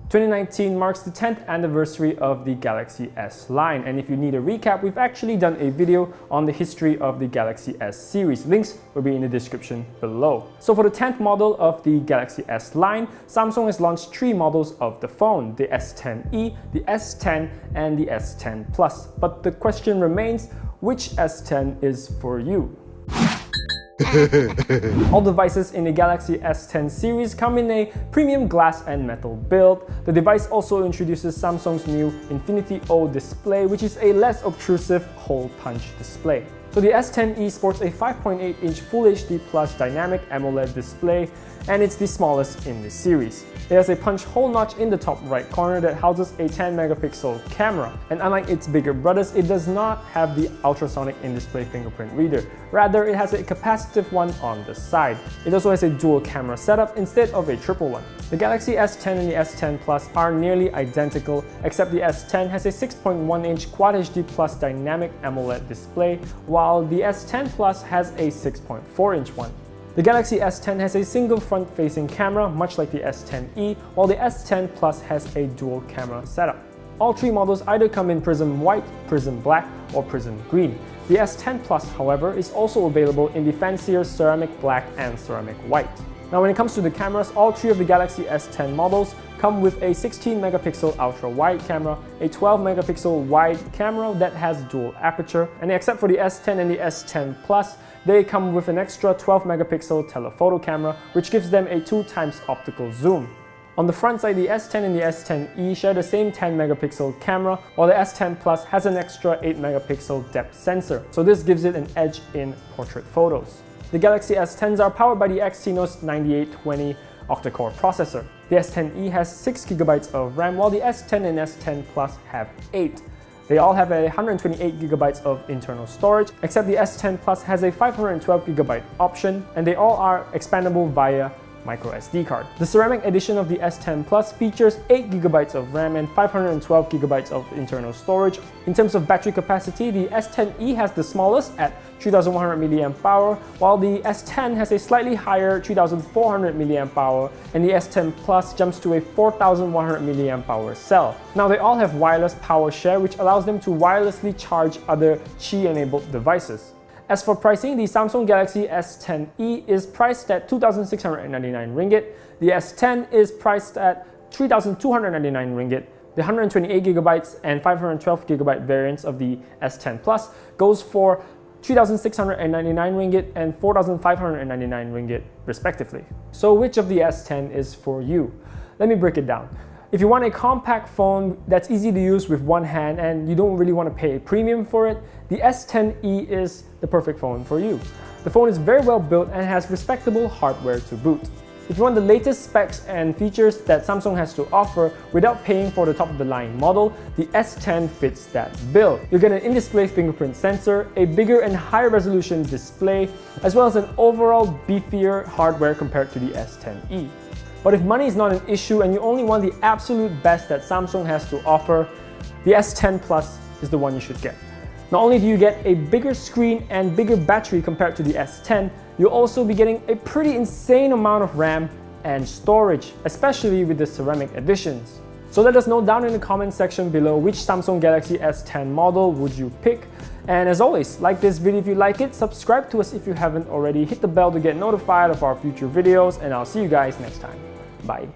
2019 marks the 10th anniversary of the Galaxy S line, and if you need a recap, we've actually done a video on the history of the Galaxy S series. Links will be in the description below. So for the 10th model of the Galaxy S line, Samsung has launched 3 models of the phone, the S10e, the S10 and the S10 Plus. But the question remains, which S10 is for you? All devices in the Galaxy S10 series come in a premium glass and metal build. The device also introduces Samsung's new Infinity O display, which is a less obtrusive hole punch display. So the S10e sports a 5.8-inch Full HD Plus dynamic AMOLED display, and it's the smallest in the series. It has a punch hole notch in the top right corner that houses a 10-megapixel camera, and unlike its bigger brothers, it does not have the ultrasonic in-display fingerprint reader. Rather, it has a capacitive one on the side. It also has a dual camera setup instead of a triple one. The Galaxy S10 and the S10 Plus are nearly identical, except the S10 has a 6.1-inch Quad HD Plus dynamic AMOLED display, while the S10 Plus has a 6.4-inch one. The Galaxy S10 has a single front-facing camera, much like the S10e, while the S10 Plus has a dual camera setup. All 3 models either come in Prism White, Prism Black, or Prism Green. The S10 Plus, however, is also available in the fancier Ceramic Black and Ceramic White. Now when it comes to the cameras, all 3 of the Galaxy S10 models come with a 16-megapixel ultra-wide camera, a 12-megapixel wide camera that has dual aperture, and except for the S10 and the S10 Plus, they come with an extra 12-megapixel telephoto camera, which gives them a 2x optical zoom. On the front side, the S10 and the S10e share the same 10-megapixel camera, while the S10 Plus has an extra 8-megapixel depth sensor, so this gives it an edge in portrait photos. The Galaxy S10s are powered by the Exynos 9820 octa-core processor. The S10e has 6GB of RAM, while the S10 and S10 Plus have 8. They all have a 128GB of internal storage, except the S10 Plus has a 512GB option, and they all are expandable via microSD card. The ceramic edition of the S10 Plus features 8GB of RAM and 512GB of internal storage. In terms of battery capacity, the S10e has the smallest at 3100 mAh, while the S10 has a slightly higher 3400 mAh, and the S10 Plus jumps to a 4100 mAh cell. Now they all have wireless power share, which allows them to wirelessly charge other Qi-enabled devices. As for pricing, the Samsung Galaxy S10e is priced at 2,699 ringgit, the S10 is priced at 3,299 ringgit, the 128GB and 512GB variants of the S10 Plus goes for 3,699 ringgit and 4,599 ringgit respectively. So which of the S10 is for you? Let me break it down. If you want a compact phone that's easy to use with one hand and you don't really want to pay a premium for it, the S10e is the perfect phone for you. The phone is very well built and has respectable hardware to boot. If you want the latest specs and features that Samsung has to offer without paying for the top-of-the-line model, the S10 fits that bill. You'll get an in-display fingerprint sensor, a bigger and higher resolution display, as well as an overall beefier hardware compared to the S10e. But if money is not an issue and you only want the absolute best that Samsung has to offer, the S10 Plus is the one you should get. Not only do you get a bigger screen and bigger battery compared to the S10, you'll also be getting a pretty insane amount of RAM and storage, especially with the ceramic editions. So let us know down in the comment section below which Samsung Galaxy S10 model would you pick. And as always, like this video if you like it, subscribe to us if you haven't already, hit the bell to get notified of our future videos, and I'll see you guys next time. Bye.